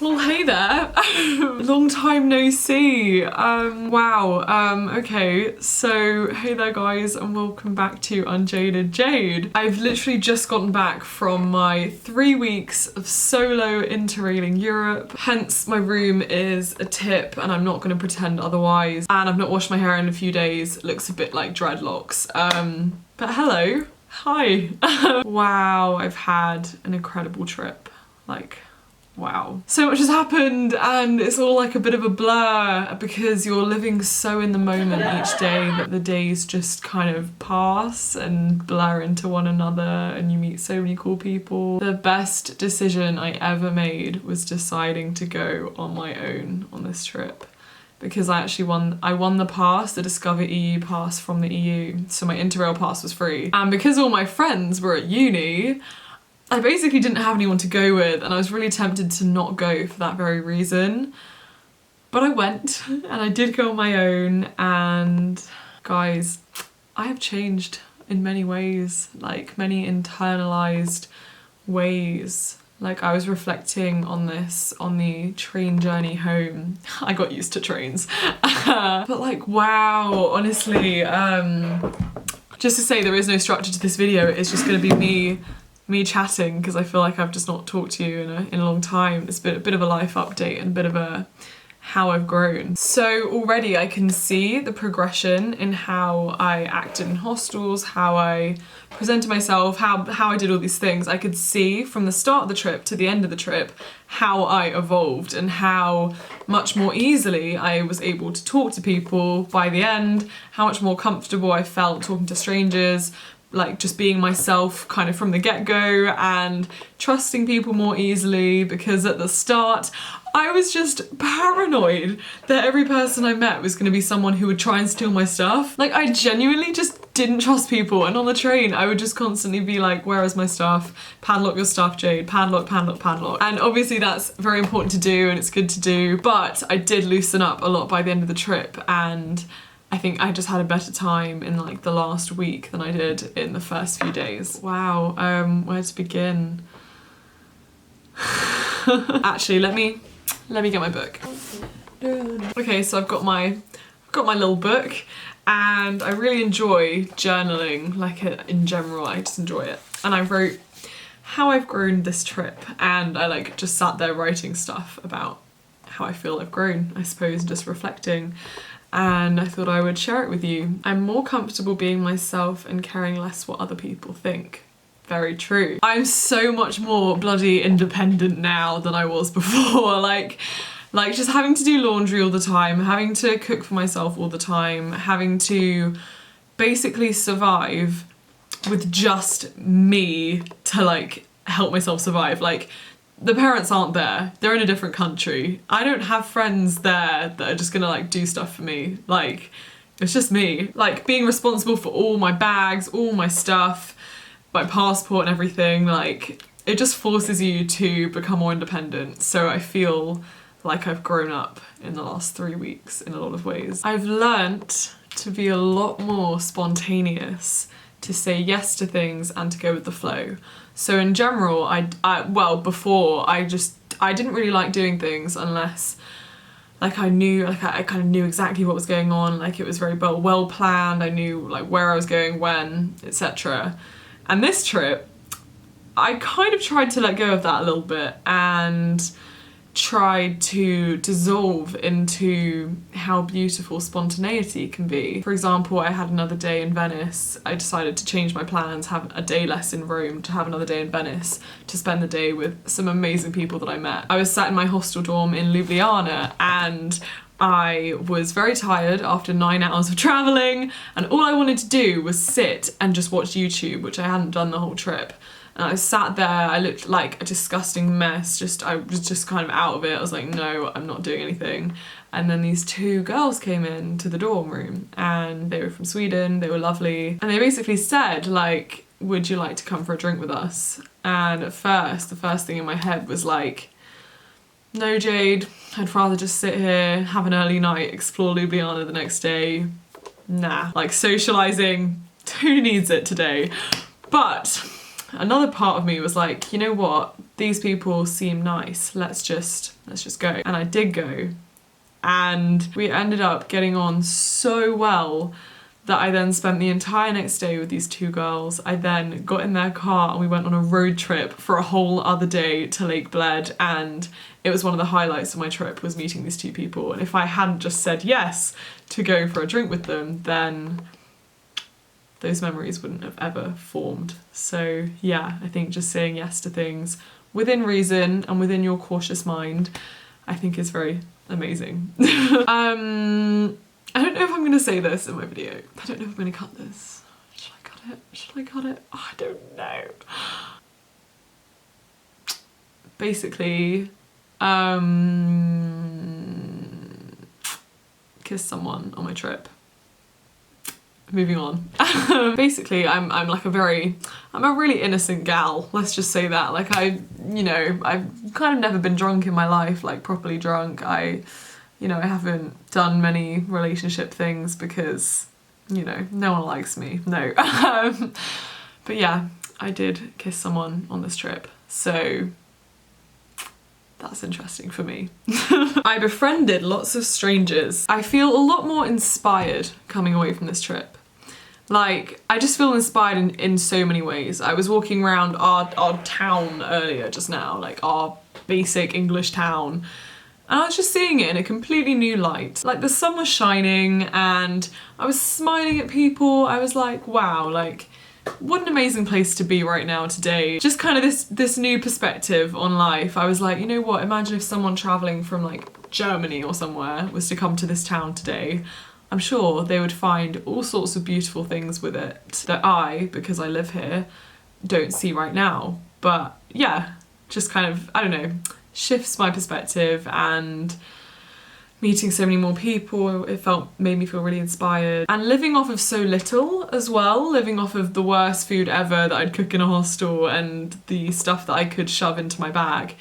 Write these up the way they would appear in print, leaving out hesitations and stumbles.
Well, hey there. Long time no see. Wow. Okay, so hey there guys and welcome back to UnJaded Jade. I've literally just gotten back from my 3 weeks of solo interrailing Europe. Hence my room is a tip and I'm not gonna pretend otherwise. And I've not washed my hair in a few days. It looks a bit like dreadlocks. But hello. Hi. Wow, I've had an incredible trip. Like, wow. So much has happened and it's all like a bit of a blur because you're living so in the moment each day that the days just kind of pass and blur into one another and you meet so many cool people. The best decision I ever made was deciding to go on my own on this trip because I actually won the pass, the Discover EU pass from the EU. So my Interrail pass was free. And because all my friends were at uni, I basically didn't have anyone to go with and I was really tempted to not go for that very reason. But I went and I did go on my own and guys, I have changed in many ways, like many internalized ways. Like I was reflecting on this on the train journey home. I got used to trains. But like, wow, honestly, just to say there is no structure to this video, it's just gonna be me chatting because I feel like I've just not talked to you in a long time. It's been a bit of a life update and a bit of a how I've grown. So already I can see the progression in how I acted in hostels, how I presented myself, how I did all these things. I could see from the start of the trip to the end of the trip how I evolved and how much more easily I was able to talk to people by the end, how much more comfortable I felt talking to strangers, like just being myself kind of from the get-go and trusting people more easily because at the start I was just paranoid that every person I met was going to be someone who would try and steal my stuff. Like I genuinely just didn't trust people and on the train I would just constantly be like, where is my stuff? Padlock your stuff, Jade. Padlock, padlock, padlock. And obviously that's very important to do and it's good to do, but I did loosen up a lot by the end of the trip and I think I just had a better time in like the last week than I did in the first few days. Wow, where to begin? Actually, let me get my book. Okay, so I've got my little book and I really enjoy journaling, like in general, I just enjoy it. And I wrote how I've grown this trip and I like just sat there writing stuff about how I feel I've grown, I suppose, just reflecting. And I thought I would share it with you. I'm more comfortable being myself and caring less what other people think. Very true. I'm so much more bloody independent now than I was before. Like just having to do laundry all the time, having to cook for myself all the time, having to basically survive with just me to like help myself survive. Like the parents aren't there, they're in a different country. I don't have friends there that are just gonna like do stuff for me. Like, it's just me. Like being responsible for all my bags, all my stuff, my passport and everything, like it just forces you to become more independent. So I feel like I've grown up in the last 3 weeks in a lot of ways. I've learnt to be a lot more spontaneous, to say yes to things and to go with the flow. So in general, well, before I didn't really like doing things unless like I kind of knew exactly what was going on, like it was very well planned, I knew like where I was going, when, etc. And this trip, I kind of tried to let go of that a little bit and tried to dissolve into how beautiful spontaneity can be. For example, I had another day in Venice. I decided to change my plans, have a day less in Rome, to have another day in Venice, to spend the day with some amazing people that I met. I was sat in my hostel dorm in Ljubljana and I was very tired after 9 hours of traveling and all I wanted to do was sit and just watch YouTube, which I hadn't done the whole trip. And I sat there, I looked like a disgusting mess, I was just kind of out of it. I was like, no, I'm not doing anything. And then these 2 girls came in to the dorm room and they were from Sweden, they were lovely. And they basically said like, would you like to come for a drink with us? And at first, the first thing in my head was like, no Jade, I'd rather just sit here, have an early night, explore Ljubljana the next day. Nah, like socializing, who needs it today? But another part of me was like, you know what, these people seem nice, let's just go. And I did go, and we ended up getting on so well that I then spent the entire next day with these two girls. I then got in their car and we went on a road trip for a whole other day to Lake Bled, and it was one of the highlights of my trip was meeting these two people. And if I hadn't just said yes to going for a drink with them, then those memories wouldn't have ever formed. So yeah, I think just saying yes to things within reason and within your cautious mind, I think is very amazing. I don't know if I'm going to say this in my video. I don't know if I'm going to cut this. Should I cut it? Should I cut it? Oh, I don't know. Basically, kissed someone on my trip. Moving on. Basically, I'm like a really innocent gal. Let's just say that. Like I've kind of never been drunk in my life, like properly drunk. I haven't done many relationship things because, no one likes me. No. But yeah, I did kiss someone on this trip. So that's interesting for me. I befriended lots of strangers. I feel a lot more inspired coming away from this trip. Like, I just feel inspired in so many ways. I was walking around our town earlier just now, like our basic English town, and I was just seeing it in a completely new light. Like the sun was shining and I was smiling at people. I was like, wow, like what an amazing place to be right now today. Just kind of this new perspective on life. I was like, you know what, imagine if someone traveling from like Germany or somewhere was to come to this town today. I'm sure they would find all sorts of beautiful things with it that I, because I live here, don't see right now. But yeah, just kind of, I don't know, shifts my perspective, and meeting so many more people, made me feel really inspired. And living off of so little as well, living off of the worst food ever that I'd cook in a hostel and the stuff that I could shove into my bag.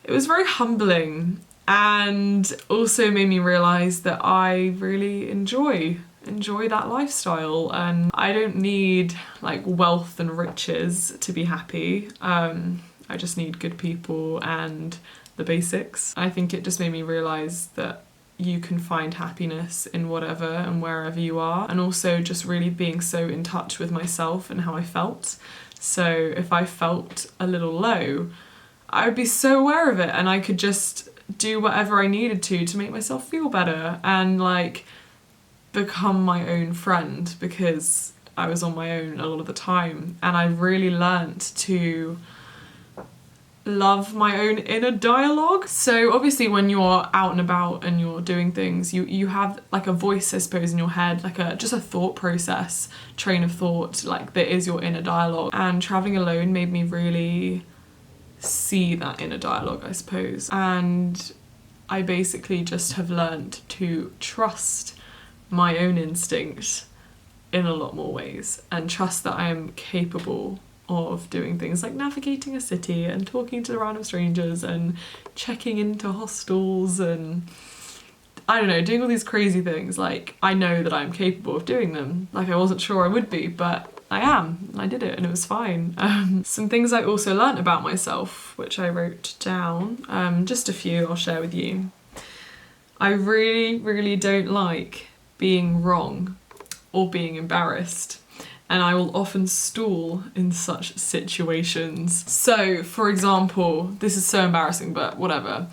It was very humbling, and also made me realise that I really enjoy that lifestyle, and I don't need like wealth and riches to be happy. I just need good people and the basics. I think it just made me realise that you can find happiness in whatever and wherever you are, and also just really being so in touch with myself and how I felt. So if I felt a little low, I would be so aware of it, and I could just do whatever I needed to make myself feel better and like become my own friend, because I was on my own a lot of the time. And I really learnt to love my own inner dialogue. So obviously when you're out and about and you're doing things, you have like a voice, I suppose, in your head, like just a thought process, train of thought, like that is your inner dialogue. And traveling alone made me really see that inner dialogue, I suppose. And I basically just have learned to trust my own instinct in a lot more ways, and trust that I am capable of doing things like navigating a city and talking to random strangers and checking into hostels and I don't know, doing all these crazy things. Like, I know that I'm capable of doing them. Like, I wasn't sure I would be, but I am. I did it and it was fine. Some things I also learnt about myself, which I wrote down, just a few I'll share with you. I really, really don't like being wrong or being embarrassed, and I will often stall in such situations. So, for example, this is so embarrassing, but whatever.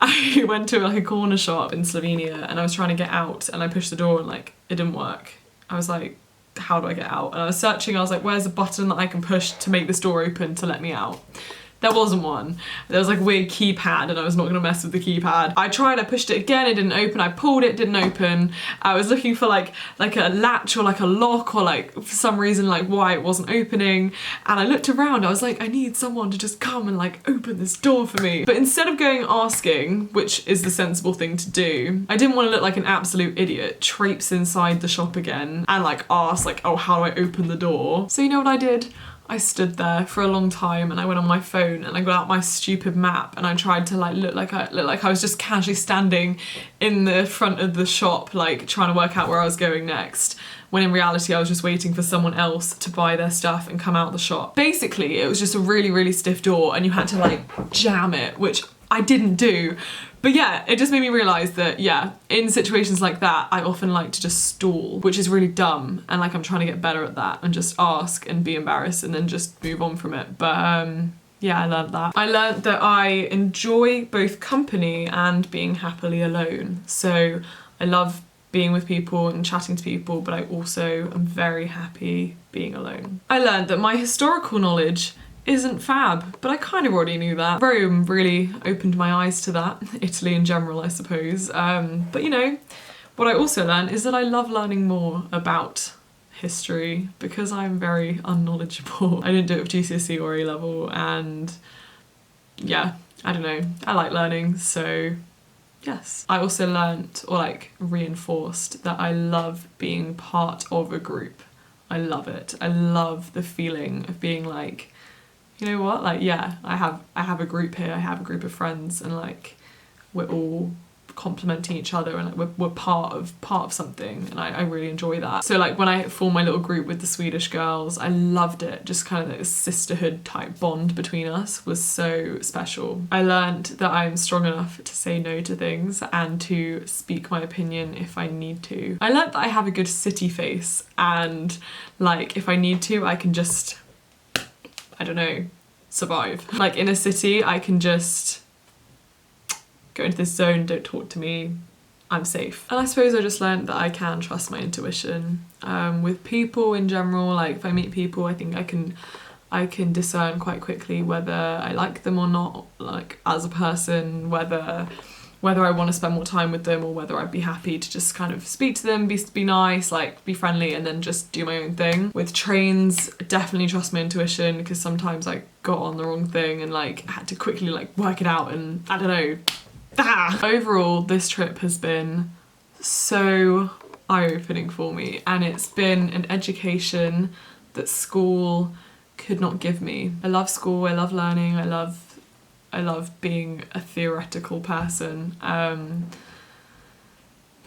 I went to like a corner shop in Slovenia and I was trying to get out, and I pushed the door and like it didn't work. I was like, how do I get out? And I was searching, I was like, where's the button that I can push to make this door open to let me out? There wasn't one. There was like a weird keypad and I was not gonna mess with the keypad. I tried, I pushed it again, it didn't open. I pulled it, didn't open. I was looking for like a latch or like a lock, or like for some reason like why it wasn't opening. And I looked around, I was like, I need someone to just come and like open this door for me. But instead of going asking, which is the sensible thing to do, I didn't want to look like an absolute idiot, traipse inside the shop again and like ask like, oh, how do I open the door? So you know what I did? I stood there for a long time and I went on my phone and I got out my stupid map and I tried to like look like I was just casually standing in the front of the shop, like trying to work out where I was going next, when in reality I was just waiting for someone else to buy their stuff and come out the shop. Basically, it was just a really, really stiff door and you had to like jam it, which I didn't do. But yeah, it just made me realise that, yeah, in situations like that, I often like to just stall, which is really dumb. And like, I'm trying to get better at that and just ask and be embarrassed and then just move on from it. But yeah, I learned that. I learned that I enjoy both company and being happily alone. So I love being with people and chatting to people, but I also am very happy being alone. I learned that my historical knowledge isn't fab, but I kind of already knew that. Rome really opened my eyes to that. Italy in general, I suppose. But you know, what I also learned is that I love learning more about history because I'm very unknowledgeable. I didn't do it with GCSE or A-level, and yeah, I don't know. I like learning, so yes. I also learnt, or like reinforced, that I love being part of a group. I love it. I love the feeling of being like, you know what, like, yeah, I have a group here, I have a group of friends, and like we're all complementing each other and like we're part of something, and I really enjoy that. So like when I formed my little group with the Swedish girls, I loved it. Just kind of this sisterhood type bond between us was so special. I learned that I'm strong enough to say no to things and to speak my opinion if I need to. I learned that I have a good city face, and like if I need to, I can just, I don't know, survive. Like in a city, I can just go into this zone, don't talk to me, I'm safe. And I suppose I just learned that I can trust my intuition. With people in general, like if I meet people, I think I can discern quite quickly whether I like them or not, like as a person, whether I want to spend more time with them or whether I'd be happy to just kind of speak to them, be nice, like be friendly, and then just do my own thing. With trains, definitely trust my intuition, because sometimes I got on the wrong thing and like had to quickly like work it out, and I don't know. Overall, this trip has been so eye-opening for me, and it's been an education that school could not give me. I love school, I love learning, I love being a theoretical person. But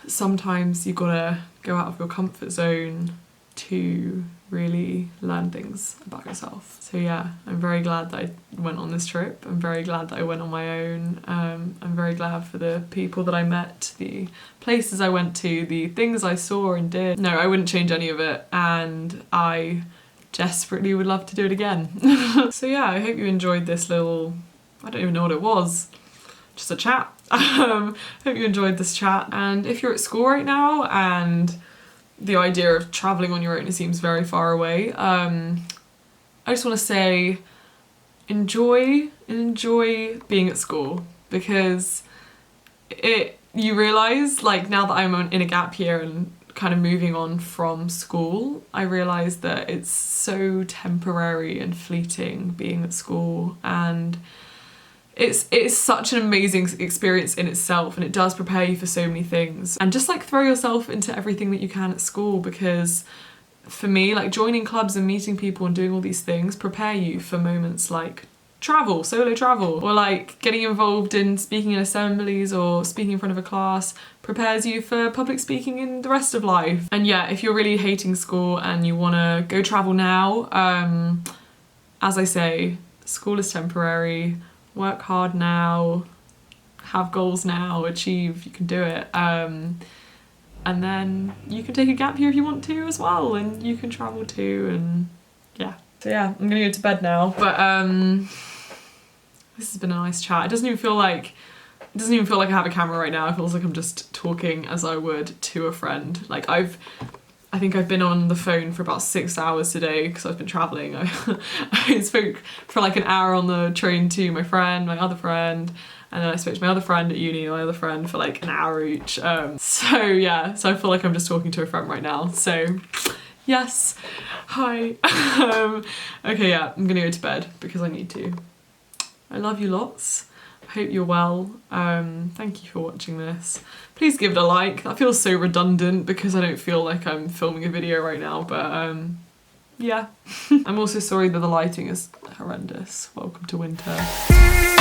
sometimes you gotta go out of your comfort zone to really learn things about yourself. So yeah, I'm very glad that I went on this trip. I'm very glad that I went on my own. I'm very glad for the people that I met, the places I went to, the things I saw and did. No, I wouldn't change any of it, and I desperately would love to do it again. So yeah, I hope you enjoyed this little, I don't even know what it was, just a chat. Hope you enjoyed this chat, and if you're at school right now and the idea of travelling on your own seems very far away, I just want to say enjoy being at school, because you realise, like now that I'm in a gap year and kind of moving on from school, I realise that it's so temporary and fleeting being at school, and it's such an amazing experience in itself, and it does prepare you for so many things. And just like throw yourself into everything that you can at school, because for me, like joining clubs and meeting people and doing all these things prepare you for moments like travel, solo travel, or like getting involved in speaking in assemblies or speaking in front of a class prepares you for public speaking in the rest of life. And yeah, if you're really hating school and you want to go travel now, as I say, school is temporary. Work hard now, have goals now, achieve, you can do it. And then you can take a gap year if you want to as well, and you can travel too, and yeah. So yeah, I'm gonna go to bed now, but this has been a nice chat. It doesn't even feel like I have a camera right now. It feels like I'm just talking as I would to a friend. Like I think I've been on the phone for about 6 hours today because I've been travelling. I spoke for like an hour on the train to my other friend, and then I spoke to my other friend at uni and my other friend for like an hour each. So yeah, so I feel like I'm just talking to a friend right now. So yes, hi. Okay, yeah, I'm gonna go to bed because I need to. I love you lots. Hope you're well. Thank you for watching this. Please give it a like. That feels so redundant because I don't feel like I'm filming a video right now, but yeah. I'm also sorry that the lighting is horrendous. Welcome to winter.